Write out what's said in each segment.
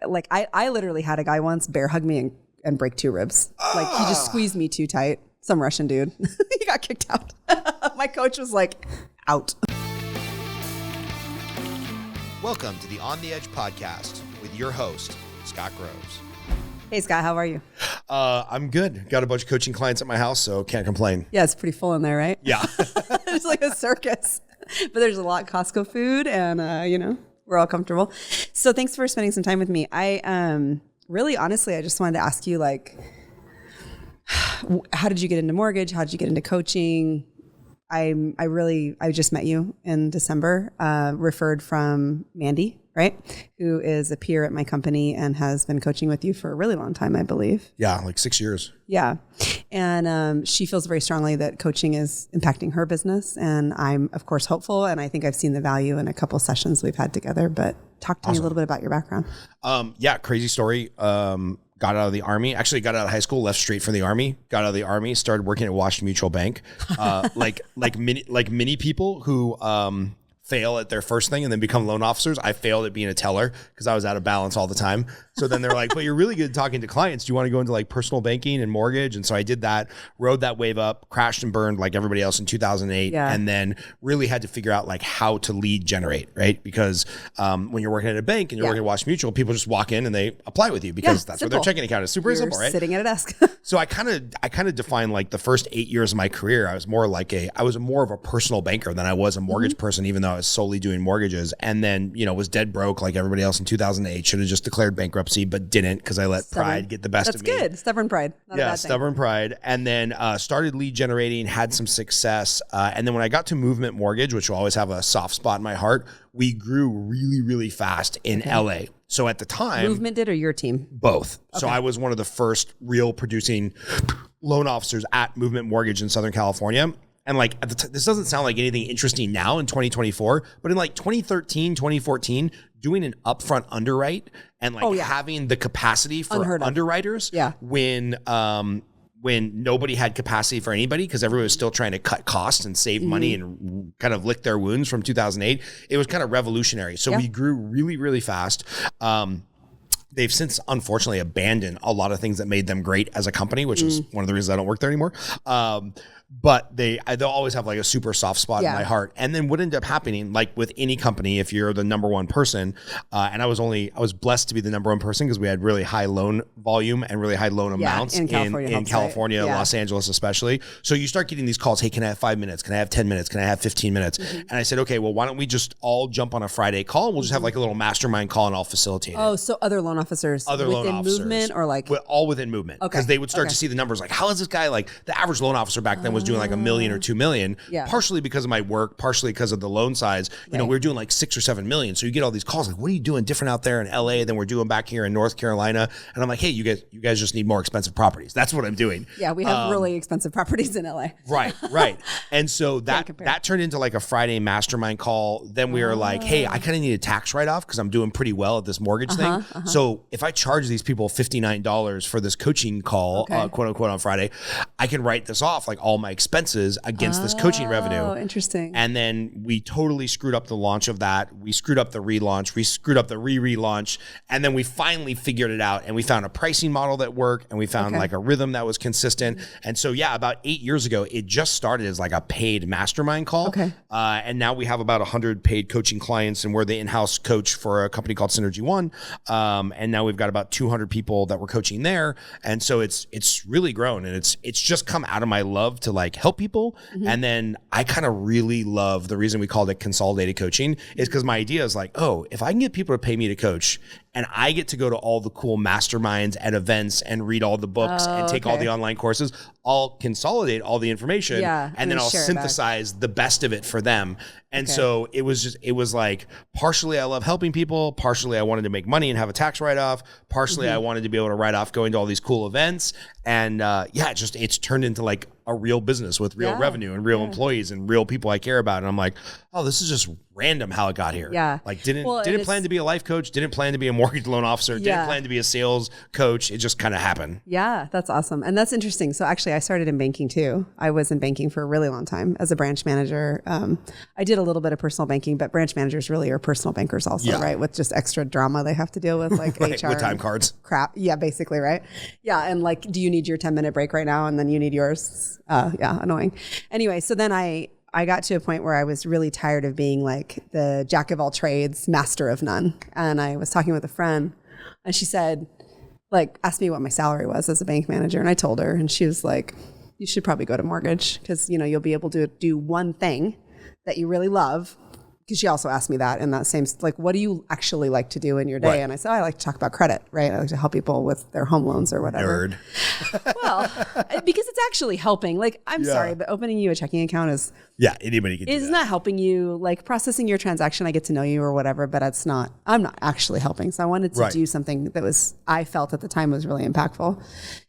like I literally had a guy once bear hug me and break 2 ribs. Like he just squeezed me too tight. Some Russian dude. He got kicked out. My coach was like, out. Welcome to the On the Edge podcast with your host, Scott Groves. Hey, Scott, how are you? I'm good. Got a bunch of coaching clients at my house, so can't complain. Yeah, it's pretty full in there, right? Yeah. It's like a circus. But there's a lot of Costco food and, we're all comfortable. So thanks for spending some time with me. I really, honestly, I just wanted to ask you, like, how did you get into mortgage? How did you get into coaching? I just met you in December, referred from Mandy, right? Who is a peer at my company and has been coaching with you for a really long time, I believe. Yeah, like 6 years. Yeah. And she feels very strongly that coaching is impacting her business. And I'm, of course, hopeful. And I think I've seen the value in a couple sessions we've had together. But talk to me a little bit about your background. Yeah, crazy story. Got out of the Army. Actually got out of high school, left straight from the Army. Got out of the Army, started working at Washington Mutual Bank. Like many people who fail at their first thing and then become loan officers. I failed at being a teller because I was out of balance all the time. So then they're like, but you're really good at talking to clients. Do you want to go into like personal banking and mortgage? And so I did that, rode that wave up, crashed and burned like everybody else in 2008. Yeah. And then really had to figure out like how to lead generate, right? Because when you're working at a bank and you're working at Washington Mutual, people just walk in and they apply with you because that's simple. what their checking account is. Super simple, right? Sitting at a desk. So I kind of defined like the first 8 years of my career, I was more of a personal banker than I was a mortgage person, even though I was solely doing mortgages. And then, was dead broke like everybody else in 2008, should have just declared bankruptcy, but didn't because I let pride get the best of me. That's good. Stubborn pride. Not a bad thing. Stubborn pride. And then started lead generating, had some success. And then when I got to Movement Mortgage, which will always have a soft spot in my heart, we grew really, really fast in LA. So at the time, Movement did or your team? Both. Okay. So I was one of the first real producing loan officers at Movement Mortgage in Southern California. And like, this doesn't sound like anything interesting now in 2024, but in like 2013, 2014, doing an upfront underwrite and like having the capacity for underwriters when nobody had capacity for anybody because everyone was still trying to cut costs and save money and kind of lick their wounds from 2008. It was kind of revolutionary. So we grew really, really fast. They've since unfortunately abandoned a lot of things that made them great as a company, which is one of the reasons I don't work there anymore. But they'll always have like a super soft spot in my heart. And then what ended up happening, like with any company, if you're the number one person, and I was blessed to be the number one person because we had really high loan volume and really high loan amounts in California, Los Angeles especially. So you start getting these calls, hey, can I have 5 minutes? Can I have 10 minutes? Can I have 15 minutes? And I said, okay, well, why don't we just all jump on a Friday call? We'll just have like a little mastermind call and I'll facilitate it. Oh, so other loan officers within Movement or like? All within Movement. Because they would start to see the numbers like, how is this guy, like the average loan officer back then was doing like $1 million or $2 million, partially because of my work, partially because of the loan size. We were doing like 6 or 7 million. So you get all these calls like, what are you doing different out there in LA than we're doing back here in North Carolina? And I'm like, hey, you guys just need more expensive properties. That's what I'm doing. Yeah, we have really expensive properties in LA. Right. And so that turned into like a Friday mastermind call. Then we were like, hey, I kind of need a tax write-off because I'm doing pretty well at this mortgage thing. So if I charge these people $59 for this coaching call, quote unquote, on Friday, I can write this off like all my expenses against this coaching revenue. Oh, interesting. And then we totally screwed up the launch of that. We screwed up the relaunch. We screwed up the relaunch. And then we finally figured it out and we found a pricing model that worked and we found like a rhythm that was consistent. And so, about 8 years ago, it just started as like a paid mastermind call. And now we have about 100 paid coaching clients and we're the in-house coach for a company called Synergy One. And now we've got about 200 people that we're coaching there. And so it's really grown and it's just come out of my love to like help people. And then I kind of really love the reason we called it Consolidated Coaching is because my idea is like, oh, if I can get people to pay me to coach and I get to go to all the cool masterminds and events and read all the books and take all the online courses, I'll consolidate all the information and then I'll synthesize the best of it for them. And so it was like partially I love helping people, partially I wanted to make money and have a tax write-off, partially I wanted to be able to write off going to all these cool events. And it's turned into like a real business with real revenue and real employees and real people I care about. And I'm like, oh, this is just random how it got here. Yeah. Like didn't plan to be a life coach, didn't plan to be a mortgage loan officer, didn't plan to be a sales coach. It just kind of happened. Yeah, that's awesome. And that's interesting. So actually I started in banking too. I was in banking for a really long time as a branch manager. I did a little bit of personal banking, but branch managers really are personal bankers also, right? With just extra drama they have to deal with, like HR. With time cards. Crap. Yeah, basically, right? Yeah. And like, do you need your 10-minute break right now? And then you need yours. Yeah, annoying. Anyway, so then I got to a point where I was really tired of being like the jack of all trades, master of none. And I was talking with a friend and she said, like, asked me what my salary was as a bank manager. And I told her, and she was like, you should probably go to mortgage because, you know, you'll be able to do one thing that you really love. Because she also asked me that in that same, like, what do you actually like to do in your day? Right. And I said, I like to talk about credit, right? I like to help people with their home loans or whatever. Nerd. Well, because it's actually helping. Like, I'm sorry, but opening you a checking account is... Yeah, anybody can do that. It's not helping you, like processing your transaction. I get to know you or whatever, but I'm not actually helping. So I wanted to do something that I felt at the time was really impactful.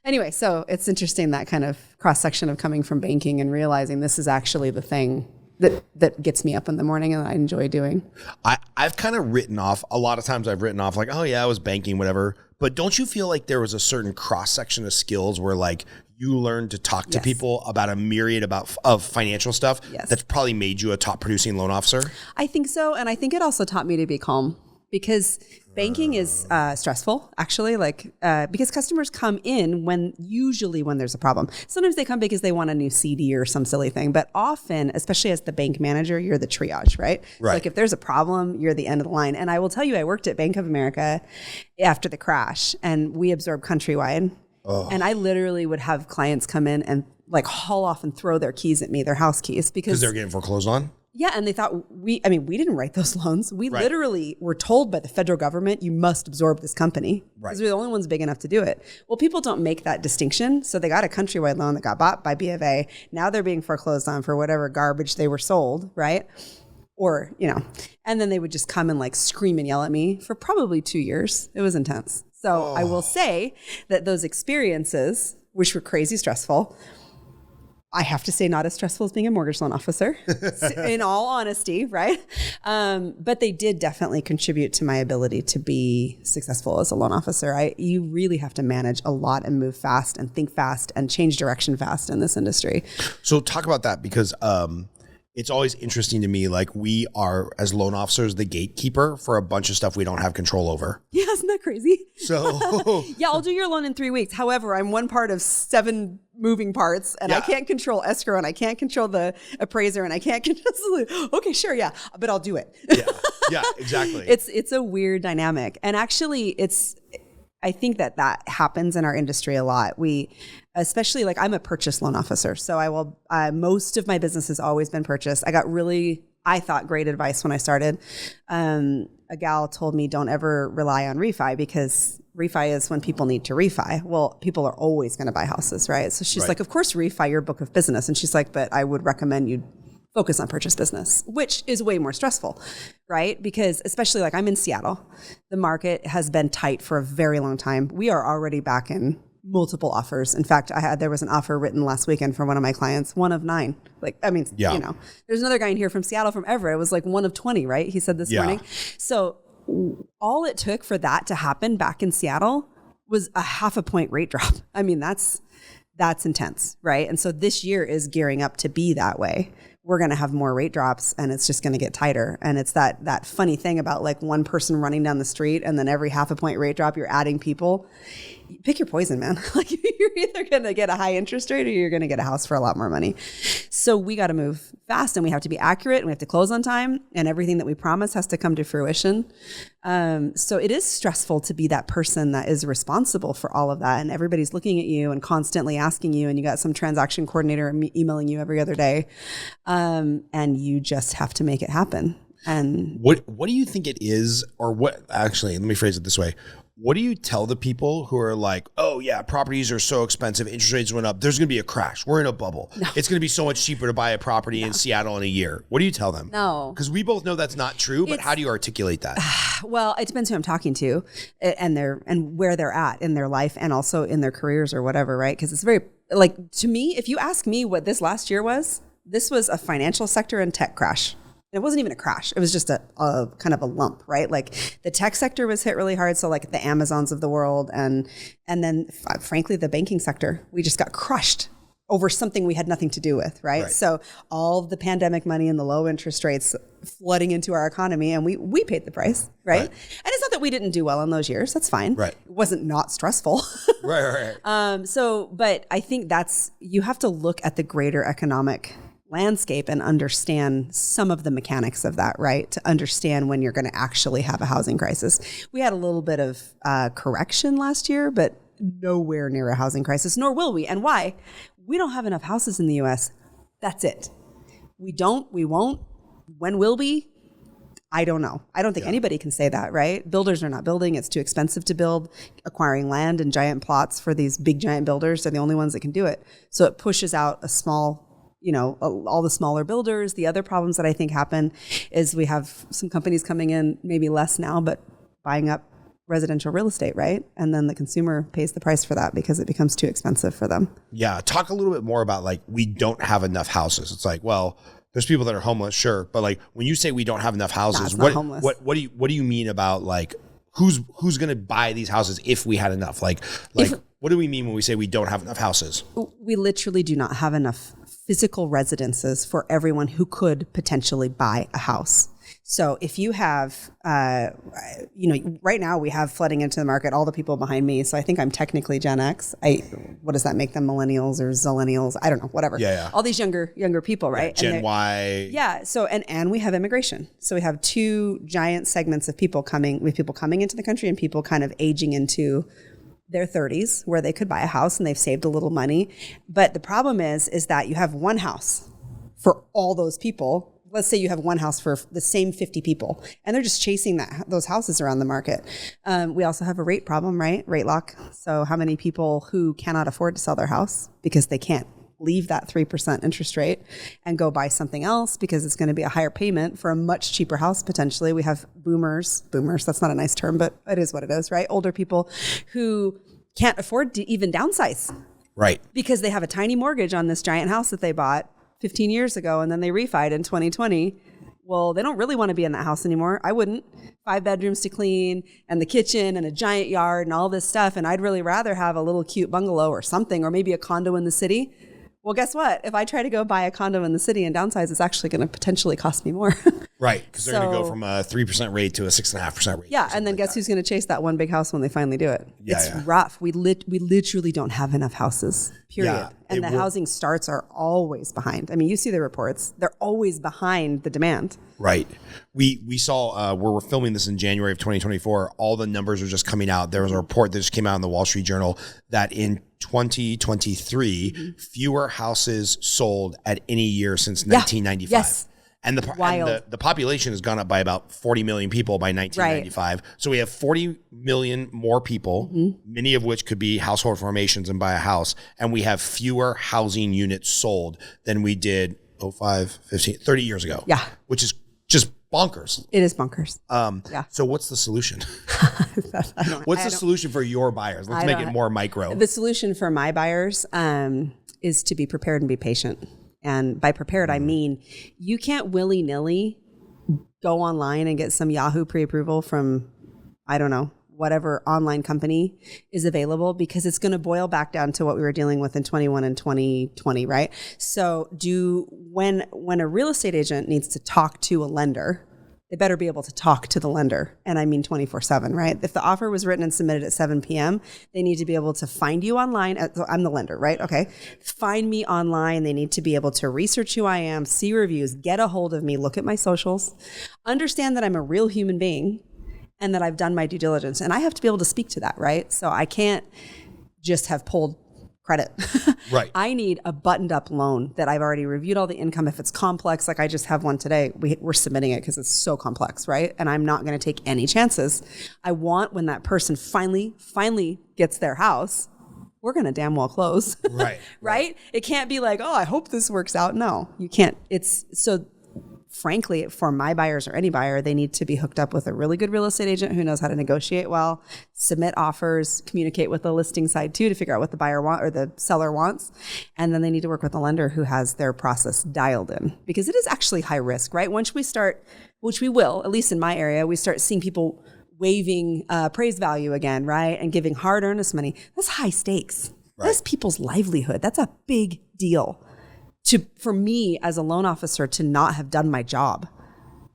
Anyway, so it's interesting that kind of cross section of coming from banking and realizing this is actually the thing that gets me up in the morning and I enjoy doing. I've kind of written off, a lot of times I've written off like, oh yeah, I was banking, whatever. But don't you feel like there was a certain cross section of skills where like you learned to talk to people about a myriad of financial stuff that's probably made you a top producing loan officer? I think so. And I think it also taught me to be calm because banking is stressful, actually, like because customers come in usually when there's a problem. Sometimes they come because they want a new CD or some silly thing, but often, especially as the bank manager, you're the triage, right? So like if there's a problem, you're the end of the line. And I will tell you, I worked at Bank of America after the crash and we absorbed Countrywide. Oh. And I literally would have clients come in and like haul off and throw their keys at me, their house keys, because they're getting foreclosed on? Yeah, and they thought we didn't write those loans. We literally were told by the federal government, you must absorb this company because we're the only ones big enough to do it. Well, people don't make that distinction. So they got a Countrywide loan that got bought by B of A. Now they're being foreclosed on for whatever garbage they were sold, right? Or, you know, and then they would just come and like scream and yell at me for probably 2 years. It was intense. So I will say that those experiences, which were crazy stressful, I have to say not as stressful as being a mortgage loan officer, in all honesty, right? But they did definitely contribute to my ability to be successful as a loan officer. You really have to manage a lot and move fast and think fast and change direction fast in this industry. So talk about that because it's always interesting to me, like we are, as loan officers, the gatekeeper for a bunch of stuff we don't have control over. Yeah, isn't that crazy? So yeah, I'll do your loan in 3 weeks. However, I'm one part of 7 moving parts and I can't control escrow and I can't control the appraiser and I can't control, okay, sure, yeah, but I'll do it. Yeah, exactly. It's a weird dynamic. And actually I think that happens in our industry a lot. Especially like I'm a purchase loan officer. So most of my business has always been purchase. I got I thought great advice when I started. A gal told me don't ever rely on refi because refi is when people need to refi. Well, people are always going to buy houses, right? So she's like, of course, refi your book of business. And she's like, but I would recommend you focus on purchase business, which is way more stressful, right? Because especially like I'm in Seattle, the market has been tight for a very long time. We are already back in multiple offers. In fact, there was an offer written last weekend for one of my clients, 1 of 9. Like, I mean, you know, there's another guy in here from Seattle, from Everett. It was like 1 of 20, right? He said this morning. So all it took for that to happen back in Seattle was a 0.5 point rate drop. I mean, that's intense, right? And so this year is gearing up to be that way. We're going to have more rate drops and it's just going to get tighter. And it's that funny thing about like one person running down the street and then every 0.5 point rate drop, you're adding people. Pick your poison, man. Like you're either going to get a high interest rate or you're going to get a house for a lot more money. So we got to move fast and we have to be accurate and we have to close on time and everything that we promise has to come to fruition. So it is stressful to be that person that is responsible for all of that. And everybody's looking at you and constantly asking you, and you got some transaction coordinator emailing you every other day. And you just have to make it happen. And what do you think it is, or what, actually, let me phrase it this way. What do you tell the people who are like, oh yeah, properties are so expensive, interest rates went up, there's going to be a crash, we're in a bubble. No. It's going to be so much cheaper to buy a property in Seattle in a year. What do you tell them? No. Because we both know that's not true, but how do you articulate that? Well, it depends who I'm talking to and where they're at in their life and also in their careers or whatever, right? Because it's very, like, to me, if you ask me what this last year was, this was a financial sector and tech crash. it wasn't even a crash. It was just a kind of a lump, right? Like the tech sector was hit really hard. So like the Amazons of the world and then frankly, the banking sector, we just got crushed over something we had nothing to do with, right? So all of the pandemic money and the low interest rates flooding into our economy, and we paid the price, right? And it's not that we didn't do well in those years. That's fine. Right. It wasn't not stressful. Right. But I think you have to look at the greater economic landscape and understand some of the mechanics of that, right? To understand when you're going to actually have a housing crisis. We had a little bit of correction last year, but nowhere near a housing crisis, nor will we. And why? We don't have enough houses in the US. That's it. We won't. When will we? I don't know. I don't think anybody can say that, right? Builders are not building. It's too expensive to build. Acquiring land and giant plots for these big giant builders are the only ones that can do it. So it pushes out a small, all the smaller builders. The other problems that I think happen is we have some companies coming in, maybe less now, but buying up residential real estate, right? And then the consumer pays the price for that because it becomes too expensive for them. Yeah. Talk a little bit more about like, we don't have enough houses. It's like, well, there's people that are homeless, sure. But like when you say we don't have enough houses, what do you mean about like, who's going to buy these houses if we had enough? Like what do we mean when we say we don't have enough houses? We literally do not have enough physical residences for everyone who could potentially buy a house. So if you have, right now we have flooding into the market, all the people behind me. So I think I'm technically Gen X. What does that make them? Millennials or Zillennials? I don't know, whatever. Yeah. All these younger people, right? Gen Y. Yeah. So, and we have immigration. So we have two giant segments of people coming into the country and people kind of aging into their 30s where they could buy a house and they've saved a little money. But the problem is that you have one house for all those people. Let's say you have one house for the same 50 people and they're just chasing those houses around the market. We also have a rate problem, right? Rate lock. So how many people who cannot afford to sell their house because they can't leave that 3% interest rate and go buy something else because it's going to be a higher payment for a much cheaper house potentially. We have boomers, that's not a nice term, but it is what it is, right? Older people who can't afford to even downsize. Right. Because they have a tiny mortgage on this giant house that they bought 15 years ago and then they refied in 2020. Well, they don't really want to be in that house anymore. I wouldn't. 5 bedrooms to clean and the kitchen and a giant yard and all this stuff. And I'd really rather have a little cute bungalow or something, or maybe a condo in the city. Well, guess what? If I try to go buy a condo in the city and downsize, it's actually going to potentially cost me more. Right. Because they're going to go from a 3% rate to a 6.5% rate. Yeah. And then guess who's going to chase that one big house when they finally do it? It's rough. We literally don't have enough houses, period. Yeah, and the housing starts are always behind. I mean, you see the reports. They're always behind the demand. Right. We saw, where we're filming this in January of 2024, all the numbers are just coming out. There was a report that just came out in the Wall Street Journal that in 2023, fewer houses sold at any year since 1995. Yes. And the population has gone up by about 40 million people by 1995. Right. So we have 40 million more people, many of which could be household formations and buy a house. And we have fewer housing units sold than we did 05, 15, 30 years ago. Yeah. Which is just bonkers. It is bonkers. So what's the solution? What's the solution for your buyers? Let's make it more micro. The solution for my buyers is to be prepared and be patient. And by prepared, I mean, you can't willy-nilly go online and get some Yahoo pre-approval from, I don't know, whatever online company is available, because it's going to boil back down to what we were dealing with in 21 and 2020, right? So when a real estate agent needs to talk to a lender, they better be able to talk to the lender. And I mean 24/7, right? If the offer was written and submitted at 7 p.m., they need to be able to find you online. I'm the lender, right? Okay. Find me online. They need to be able to research who I am, see reviews, get a hold of me, look at my socials, understand that I'm a real human being and that I've done my due diligence. And I have to be able to speak to that, right? So I can't just have pulled credit. Right. I need a buttoned up loan that I've already reviewed all the income. If it's complex, like I just have one today, we're submitting it because it's so complex, right? And I'm not going to take any chances. I want when that person finally gets their house, we're going to damn well close. Right. Right? It can't be like, oh, I hope this works out. No, you can't. frankly, for my buyers or any buyer, they need to be hooked up with a really good real estate agent who knows how to negotiate well, submit offers, communicate with the listing side too to figure out what the buyer want or the seller wants. And then they need to work with a lender who has their process dialed in, because it is actually high risk, right? Once we start, which we will, at least in my area, we start seeing people waiving appraised value again, right? And giving hard earnest money. That's high stakes. Right. That's people's livelihood. That's a big deal. For me as a loan officer to not have done my job,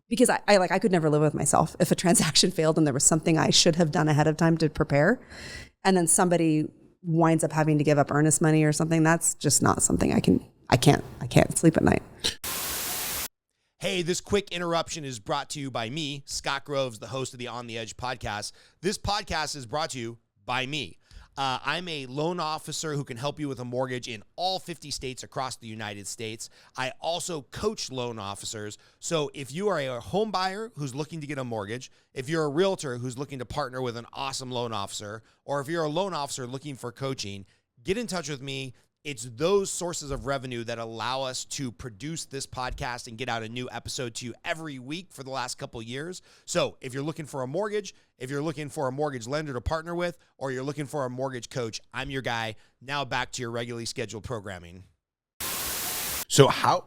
because I could never live with myself if a transaction failed and there was something I should have done ahead of time to prepare, and then somebody winds up having to give up earnest money or something. That's just not something I can't sleep at night. Hey, this quick interruption is brought to you by me, Scott Groves, the host of the On the Edge podcast. This podcast is brought to you by me. I'm a loan officer who can help you with a mortgage in all 50 states across the United States. I also coach loan officers. So if you are a home buyer who's looking to get a mortgage, if you're a realtor who's looking to partner with an awesome loan officer, or if you're a loan officer looking for coaching, get in touch with me. It's those sources of revenue that allow us to produce this podcast and get out a new episode to you every week for the last couple of years. So if you're looking for a mortgage, if you're looking for a mortgage lender to partner with, or you're looking for a mortgage coach, I'm your guy. Now back to your regularly scheduled programming. So how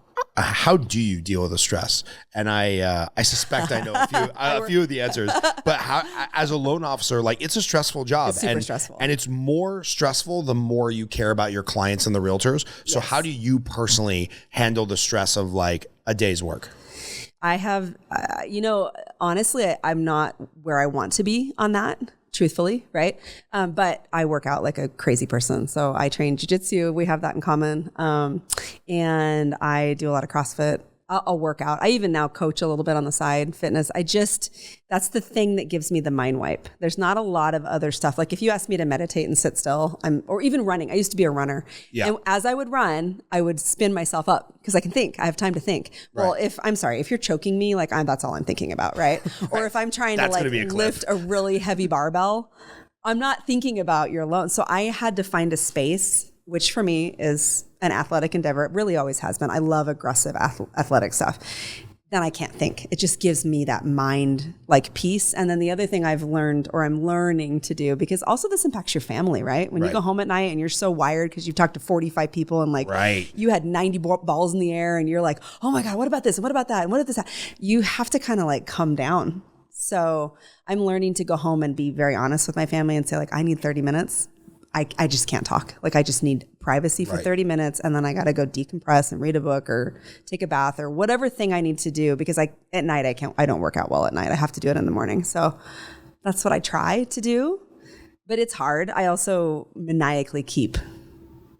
do you deal with the stress? And I suspect I know a few of the answers, but how, as a loan officer, like, it's a stressful job. It's super stressful. And it's more stressful the more you care about your clients and the realtors. So yes. How do you personally handle the stress of like a day's work? I have, honestly, I'm not where I want to be on that, truthfully, right? But I work out like a crazy person. So I train jiu-jitsu. We have that in common. And I do a lot of CrossFit. I'll work out. I even now coach a little bit on the side, fitness. That's the thing that gives me the mind wipe. There's not a lot of other stuff. Like if you ask me to meditate and sit still, or even running. I used to be a runner. Yeah. And as I would run, I would spin myself up because I can think. I have time to think. Right. Well, if you're choking me, like that's all I'm thinking about, right? Right. Or if I'm trying to lift a really heavy barbell, I'm not thinking about your loan. So I had to find a space, which for me is an athletic endeavor. It really always has been. I love aggressive athletic stuff. Then I can't think. It just gives me that mind like peace. And then the other thing I've learned, or I'm learning to do, because also this impacts your family, right? When you go home at night and you're so wired because you've talked to 45 people and you had 90 balls in the air and you're like, oh my God, what about this? And what about that? And what if this? You have to kind of like come down. So I'm learning to go home and be very honest with my family and say like, I need 30 minutes. I just can't talk. Like I just need privacy for 30 minutes, and then I got to go decompress and read a book or take a bath or whatever thing I need to do, because at night I don't work out well at night. I have to do it in the morning. So that's what I try to do, but it's hard. I also maniacally keep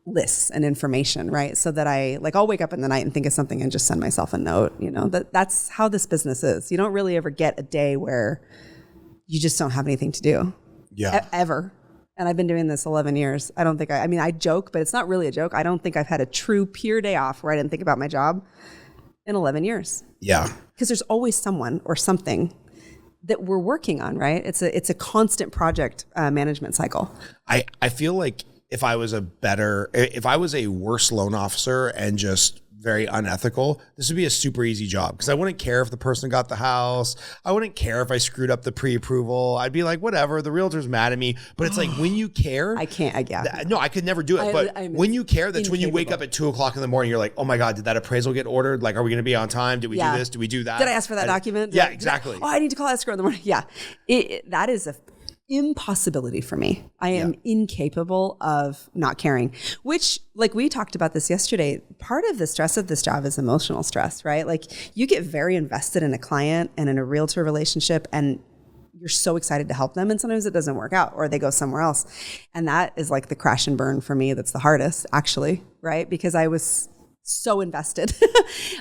lists and information, right? So that I'll wake up in the night and think of something and just send myself a note, that's how this business is. You don't really ever get a day where you just don't have anything to do. Yeah. Ever. And I've been doing this 11 years. I don't think I joke, but it's not really a joke. I don't think I've had a true pure day off where I didn't think about my job in 11 years. Yeah. Because there's always someone or something that we're working on, right? It's a constant project management cycle. I feel like if I was a worse loan officer and just very unethical, this would be a super easy job, because I wouldn't care if the person got the house. I wouldn't care if I screwed up the pre-approval. I'd be like, whatever, the realtor's mad at me. But it's like, when you care, I can't. No, I could never do it. But when you care, that's incapable. When you wake up at 2:00 in the morning, you're like, oh my God, did that appraisal get ordered? Like, are we going to be on time? Did we do this? Did we do that? Did I ask for that document? Yeah, exactly. I need to call escrow in the morning. Yeah. That is a impossibility for me. I am incapable of not caring, which, like we talked about this yesterday, part of the stress of this job is emotional stress, right? Like you get very invested in a client and in a realtor relationship, and you're so excited to help them. And sometimes it doesn't work out, or they go somewhere else. And that is like the crash and burn for me. That's the hardest, actually, right? Because I was so invested.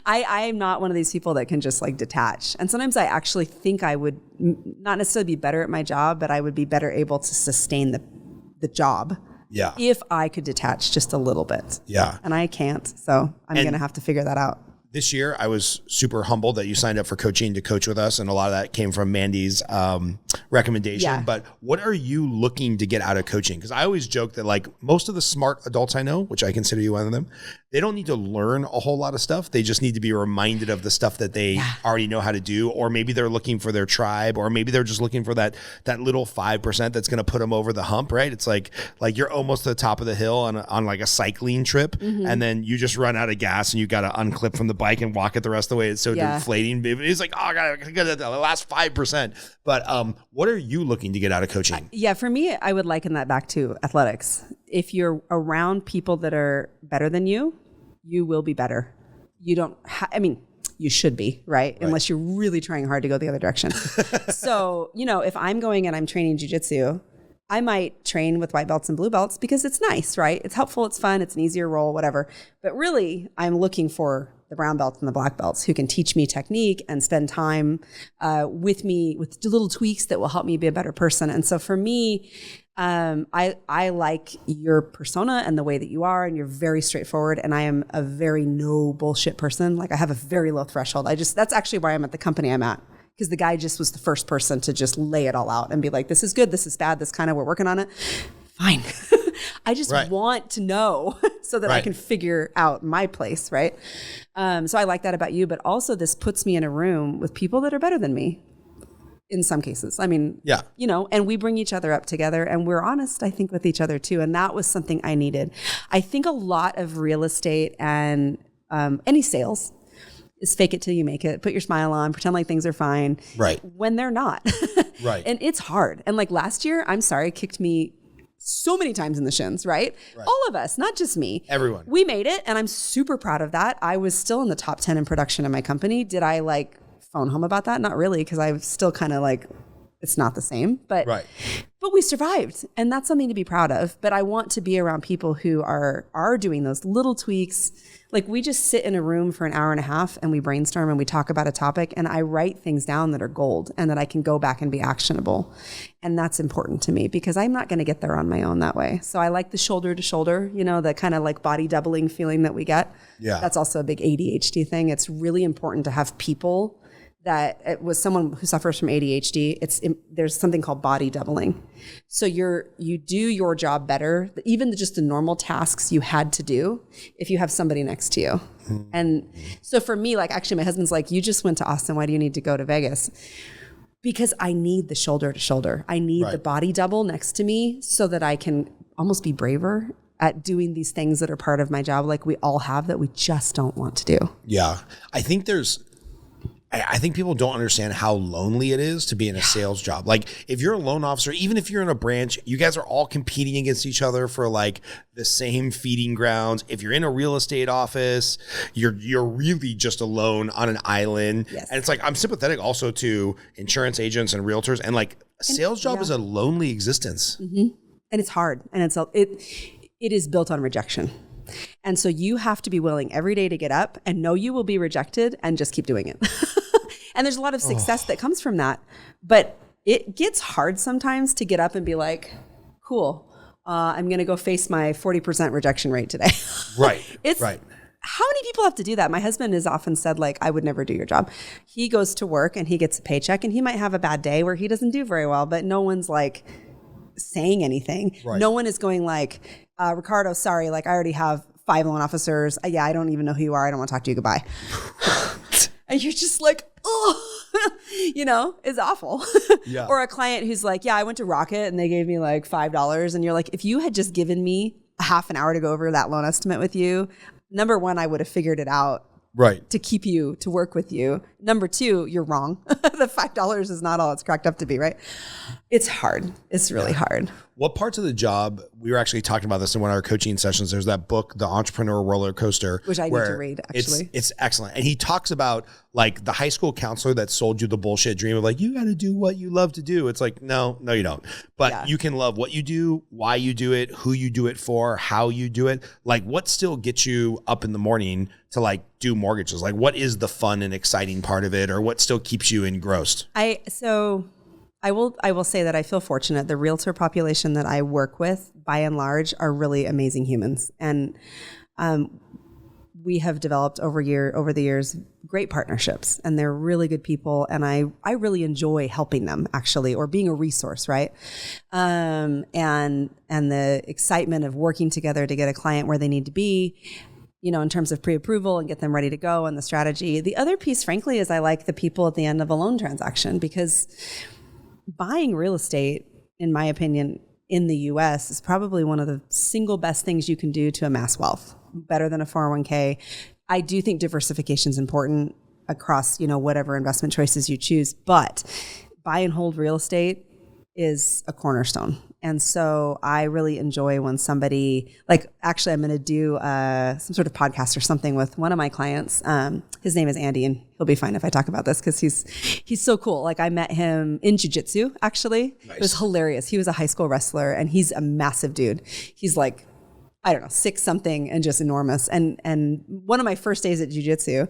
I am not one of these people that can just like detach. And sometimes I actually think I would not necessarily be better at my job, but I would be better able to sustain the job. Yeah. If I could detach just a little bit. Yeah. And I can't. So I'm going to have to figure that out. this year, I was super humbled that you signed up for coaching to coach with us. And a lot of that came from Mandy's recommendation. Yeah. But what are you looking to get out of coaching? Because I always joke that like most of the smart adults I know, which I consider you one of them, they don't need to learn a whole lot of stuff. They just need to be reminded of the stuff that they already know how to do. Or maybe they're looking for their tribe, or maybe they're just looking for that little 5% that's going to put them over the hump, right? It's like you're almost to the top of the hill on like a cycling trip. And then you just run out of gas and you got to unclip from the bike and walk it the rest of the way. It's so deflating. It's like, oh, I got to get the last 5%. But what are you looking to get out of coaching? Yeah, for me, I would liken that back to athletics. If you're around people that are better than you, you will be better. You don't, you should be, right? Unless you're really trying hard to go the other direction. So, if I'm going and I'm training jiu-jitsu, I might train with white belts and blue belts because it's nice, right? It's helpful, it's fun, it's an easier role, whatever. But really, I'm looking for the brown belts and the black belts who can teach me technique and spend time with me with little tweaks that will help me be a better person. And so for me, I like your persona and the way that you are, and you're very straightforward. And I am a very no bullshit person. Like I have a very low threshold. That's actually why I'm at the company I'm at. Because the guy just was the first person to just lay it all out and be like, this is good, this is bad, this kind of, we're working on it. Fine. I just want to know so that I can figure out my place, right? So I like that about you, but also this puts me in a room with people that are better than me in some cases. And we bring each other up together and we're honest, I think, with each other too. And that was something I needed. I think a lot of real estate and any sales is fake it till you make it. Put your smile on, pretend like things are fine. Right. When they're not. Right. And it's hard. And like last year, I'm sorry, kicked me so many times in the shins, right? All of us, not just me. Everyone. We made it and I'm super proud of that. I was still in the top 10 in production in my company. Did I like phone home about that? Not really, because I'm still kind of like, it's not the same, but we survived, and that's something to be proud of. But I want to be around people who are doing those little tweaks. Like we just sit in a room for an hour and a half and we brainstorm and we talk about a topic, and I write things down that are gold and that I can go back and be actionable. And that's important to me because I'm not going to get there on my own that way. So I like the shoulder to shoulder, the kind of like body doubling feeling that we get. Yeah. That's also a big ADHD thing. It's really important to have people that it was someone who suffers from ADHD. There's something called body doubling. So you do your job better, even just the normal tasks you had to do, if you have somebody next to you. And so for me, like actually my husband's like, you just went to Austin. Why do you need to go to Vegas? Because I need the shoulder to shoulder. I need the body double next to me so that I can almost be braver at doing these things that are part of my job, like we all have, that we just don't want to do. Yeah. I think people don't understand how lonely it is to be in a sales job. Like if you're a loan officer, even if you're in a branch, you guys are all competing against each other for like the same feeding grounds. If you're in a real estate office, you're really just alone on an island. Yes. And it's like, I'm sympathetic also to insurance agents and realtors, and like a sales job is a lonely existence. Mm-hmm. And it's hard. And it is built on rejection. And so you have to be willing every day to get up and know you will be rejected and just keep doing it. And there's a lot of success that comes from that. But it gets hard sometimes to get up and be like, cool, I'm going to go face my 40% rejection rate today. Right. How many people have to do that? My husband has often said, like, I would never do your job. He goes to work and he gets a paycheck and he might have a bad day where he doesn't do very well, but no one's like saying anything. Right. No one is going like, Ricardo, sorry, like I already have 5 loan officers. I don't even know who you are. I don't want to talk to you. Goodbye. And you're just like, it's awful. Yeah. Or a client who's like, I went to Rocket and they gave me like $5. And you're like, if you had just given me a half an hour to go over that loan estimate with you, number one, I would have figured it out. Right. To keep you, to work with you. Number two, you're wrong. The $5 is not all it's cracked up to be, right? It's hard. It's really hard. What parts of the job, we were actually talking about this in one of our coaching sessions. There's that book, The Entrepreneur Roller Coaster. Which I need to read, actually. It's excellent. And he talks about like the high school counselor that sold you the bullshit dream of like, you got to do what you love to do. It's like, no, you don't. But you can love what you do, why you do it, who you do it for, how you do it. Like what still gets you up in the morning to like do mortgages? Like what is the fun and exciting part of it, or what still keeps you engrossed? I will say that I feel fortunate. The realtor population that I work with, by and large, are really amazing humans. And we have developed over the years great partnerships, and they're really good people, and I really enjoy helping them actually, or being a resource, right? And the excitement of working together to get a client where they need to be, in terms of pre-approval and get them ready to go, and the strategy. The other piece, frankly, is I like the people at the end of a loan transaction, because buying real estate, in my opinion, in the US is probably one of the single best things you can do to amass wealth, better than a 401k. I do think diversification is important across, whatever investment choices you choose, but buy and hold real estate is a cornerstone. And so I really enjoy when somebody, actually I'm going to do some sort of podcast or something with one of my clients. His name is Andy, and he'll be fine if I talk about this, because he's so cool. I met him in jiu-jitsu, actually. Nice. It was hilarious. He was a high school wrestler, and he's a massive dude. He's I don't know, 6 something and just enormous. And one of my first days at jiu-jitsu,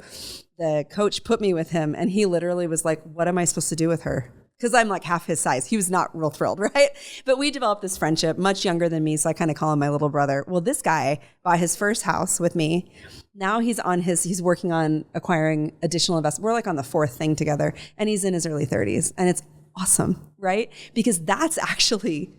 the coach put me with him, and he literally was like, what am I supposed to do with her? Because I'm half his size. He was not real thrilled, right? But we developed this friendship, much younger than me, so I kind of call him my little brother. Well, this guy bought his first house with me. Now he's working on acquiring additional investment. We're on the 4th thing together, and he's in his early 30s. And it's awesome, right? Because that's actually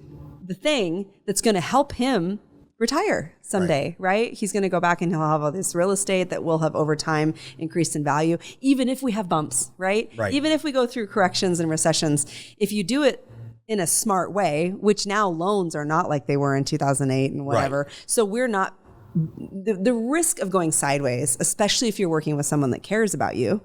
the thing that's going to help him retire someday, right? He's going to go back and he'll have all this real estate that will have over time increased in value, even if we have bumps, right? Even if we go through corrections and recessions. If you do it in a smart way, which now loans are not like they were in 2008 and whatever. Right. So we're not, the risk of going sideways, especially if you're working with someone that cares about you,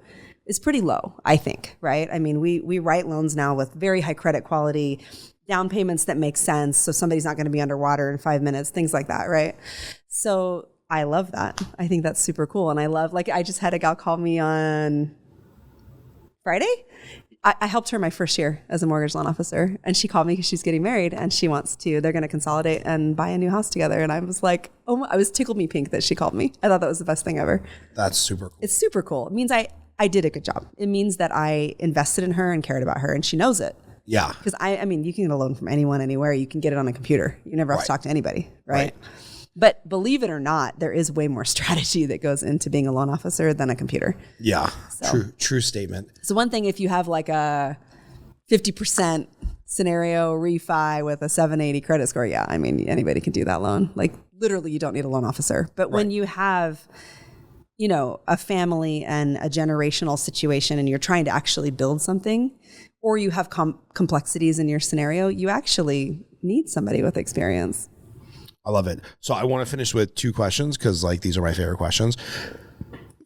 is pretty low, I think, right? I mean, we write loans now with very high credit quality, down payments that make sense, so somebody's not going to be underwater in 5 minutes, things like that, right? So I love that. I think that's super cool. And I love, I just had a gal call me on Friday. I helped her my first year as a mortgage loan officer, and she called me because she's getting married, and they're going to consolidate and buy a new house together. And I was like, I was tickled me pink that she called me. I thought that was the best thing ever. That's super cool. It's super cool. It means I did a good job. It means that I invested in her and cared about her, and she knows it. Yeah. Because I mean, you can get a loan from anyone, anywhere. You can get it on a computer. You never have to talk to anybody, right? But believe it or not, there is way more strategy that goes into being a loan officer than a computer. Yeah, so, true statement. So one thing, if you have a 50% scenario refi with a 780 credit score, I mean, anybody can do that loan. Literally, you don't need a loan officer. But when you have, a family and a generational situation, and you're trying to actually build something, or you have complexities in your scenario, you actually need somebody with experience. I love it. So I want to finish with 2 questions, because these are my favorite questions.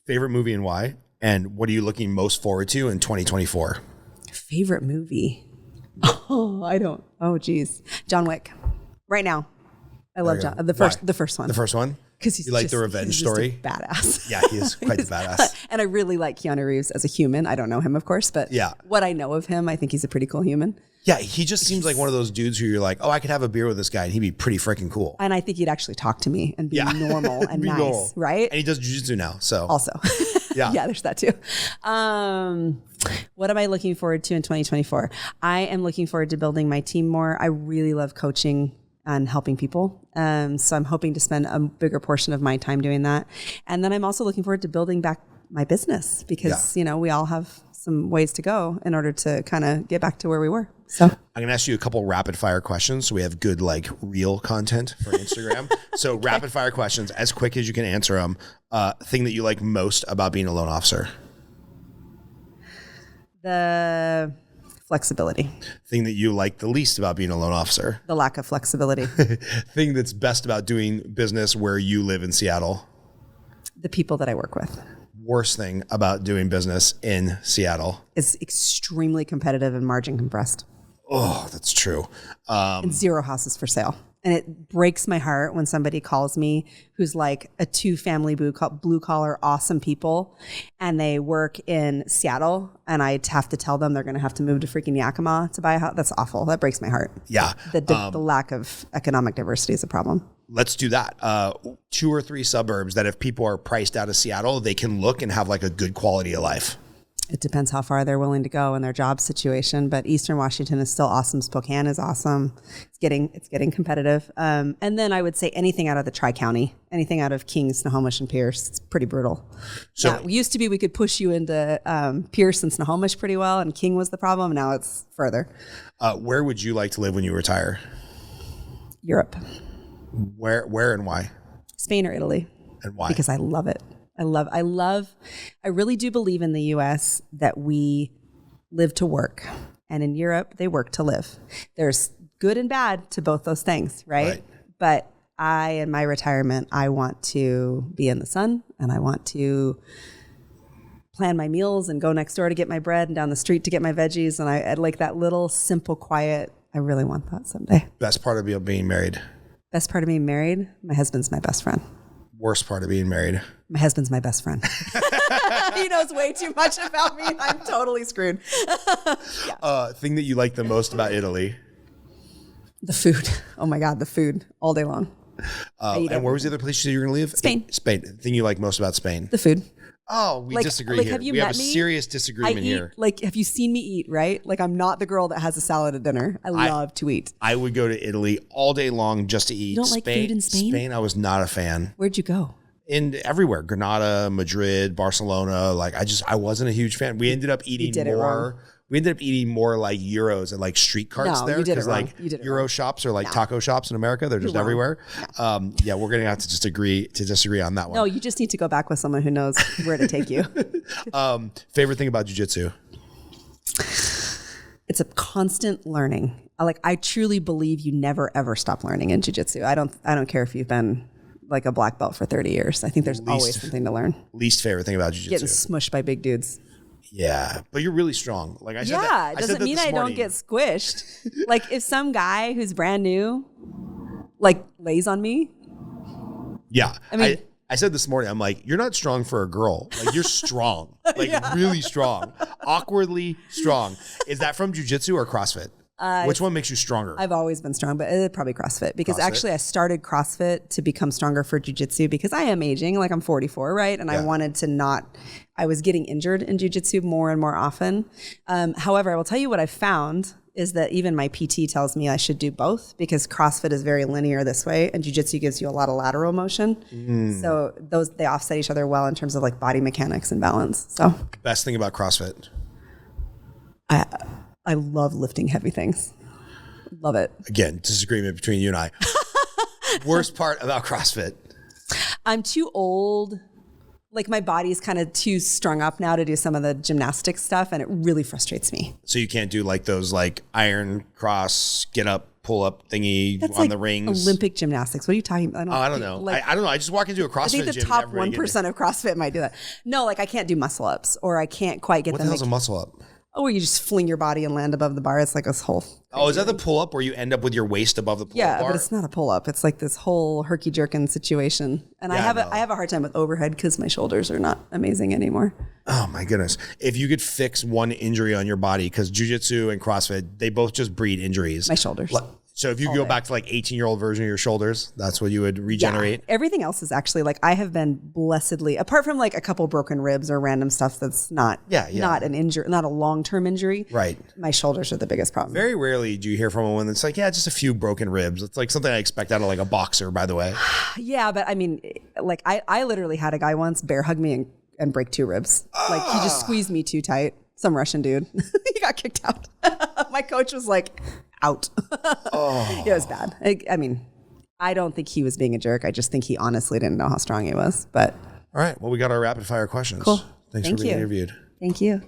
Favorite movie and why? And what are you looking most forward to in 2024? Favorite movie? Oh, geez. John Wick. Right now. I love John. The first one. The first one? Because he's the revenge story? Just a badass. Yeah, he is quite the badass. And I really like Keanu Reeves as a human. I don't know him, of course, but what I know of him, I think he's a pretty cool human. Yeah, he just seems like one of those dudes who you're like, I could have a beer with this guy, and he'd be pretty freaking cool. And I think he'd actually talk to me and be normal and nice, normal. Right? And he does jiu-jitsu now, so. Also. Yeah, there's that too. What am I looking forward to in 2024? I am looking forward to building my team more. I really love coaching and helping people. So I'm hoping to spend a bigger portion of my time doing that. And then I'm also looking forward to building back my business, because, we all have some ways to go in order to kind of get back to where we were. So I'm going to ask you a couple rapid fire questions, so we have good real content for Instagram. So rapid fire questions, as quick as you can answer them. Thing that you like most about being a loan officer? The flexibility. Thing that you like the least about being a loan officer? The lack of flexibility. Thing that's best about doing business where you live in Seattle? The people that I work with. Worst thing about doing business in Seattle? It's extremely competitive and margin compressed. Oh, that's true. And 0 houses for sale. And it breaks my heart when somebody calls me who's like a 2-family blue collar, awesome people, and they work in Seattle, and I have to tell them they're going to have to move to freaking Yakima to buy a house. That's awful. That breaks my heart. Yeah. The lack of economic diversity is a problem. Let's do that. 2 or 3 suburbs that if people are priced out of Seattle, they can look and have a good quality of life. It depends how far they're willing to go in their job situation, but Eastern Washington is still awesome. Spokane is awesome. It's getting competitive. And then I would say anything out of the Tri-County, anything out of King, Snohomish, and Pierce, it's pretty brutal. So yeah, used to be we could push you into Pierce and Snohomish pretty well, and King was the problem. Now it's further. Where would you like to live when you retire? Europe. Where and why? Spain or Italy. And why? Because I love it. I really do believe in the US that we live to work. And in Europe, they work to live. There's good and bad to both those things, right? But in my retirement, I want to be in the sun and I want to plan my meals and go next door to get my bread and down the street to get my veggies. And I like that little simple, quiet. I really want that someday. Best part of being married? Best part of being married? My husband's my best friend. Worst part of being married? My husband's my best friend. He knows way too much about me. I'm totally screwed. Yeah. Thing that you like the most about Italy? The food. Oh my God, the food all day long. And where was the other place you said you were going to live? Spain. Spain. The thing you like most about Spain? The food. Oh, we disagree here. We have a serious disagreement here. Like, have you seen me eat, right? Like, I'm not the girl that has a salad at dinner. I love to eat. I would go to Italy all day long just to eat. You don't like food in Spain? Spain, I was not a fan. Where'd you go? Everywhere. Granada, Madrid, Barcelona. Like, I wasn't a huge fan. We ended up eating more. We ended up eating more like Euros and like street carts there. You did it wrong. Like Euro shops or like taco shops in America. They're just everywhere. Yeah, we're going to have to disagree on that one. No, you just need to go back with someone who knows where to take you. Favorite thing about jiu-jitsu? It's a constant learning. I truly believe you never ever stop learning in jiu-jitsu. I don't care if you've been like a black belt for 30 years. I think there's always something to learn. Least favorite thing about jiu-jitsu? Getting smushed by big dudes. Yeah, but you're really strong. Like I said, it doesn't mean I don't get squished. Like if some guy who's brand new, like lays on me. Yeah, I mean, I said this morning, I'm like, you're not strong for a girl. Like you're strong, like really strong, awkwardly strong. Is that from jiu-jitsu or CrossFit? Which one makes you stronger? I've always been strong, but probably CrossFit because actually I started CrossFit to become stronger for jiu-jitsu because I am aging, like I'm 44, right? And I wanted to I was getting injured in jiu-jitsu more and more often. However, I will tell you what I found is that even my PT tells me I should do both because CrossFit is very linear this way and jiu-jitsu gives you a lot of lateral motion. So they offset each other well in terms of like body mechanics and balance. So best thing about CrossFit? I love lifting heavy things. Love it. Again, disagreement between you and I. Worst part about CrossFit? I'm too old. Like my body's kind of too strung up now to do some of the gymnastics stuff and it really frustrates me. So you can't do like those like iron cross, get up, pull up thingy That's on like the rings. Olympic gymnastics. What are you talking about? I don't know. I don't know. I just walk into a CrossFit gym. I think the top 1% of CrossFit might do that. No, like I can't do muscle ups or I can't quite get them. What the hell's a muscle up? Oh, where you just fling your body and land above the bar. It's like this whole... Oh, is that the pull-up where you end up with your waist above the pull-up bar? Yeah, but it's not a pull-up. It's like this whole herky-jerkin situation. And I have a hard time with overhead because my shoulders are not amazing anymore. Oh, my goodness. If you could fix one injury on your body, because jiu-jitsu and CrossFit, they both just breed injuries. My shoulders. So if you go back to like 18-year-old version of your shoulders, that's what you would regenerate? Yeah. Everything else is actually like I have been blessedly, apart from like a couple broken ribs or random stuff that's not an injury, not a long-term injury. Right. My shoulders are the biggest problem. Very rarely do you hear from a woman that's like, yeah, just a few broken ribs. It's like something I expect out of like a boxer, by the way. Yeah, but I mean, like I literally had a guy once bear hug me and break 2 ribs. Like he just squeezed me too tight. Some Russian dude. He got kicked out. My coach was like, out. It was bad. I mean, I don't think he was being a jerk. I just think he honestly didn't know how strong he was. But all right. Well, we got our rapid fire questions. Cool. Thanks for being interviewed. Thank you.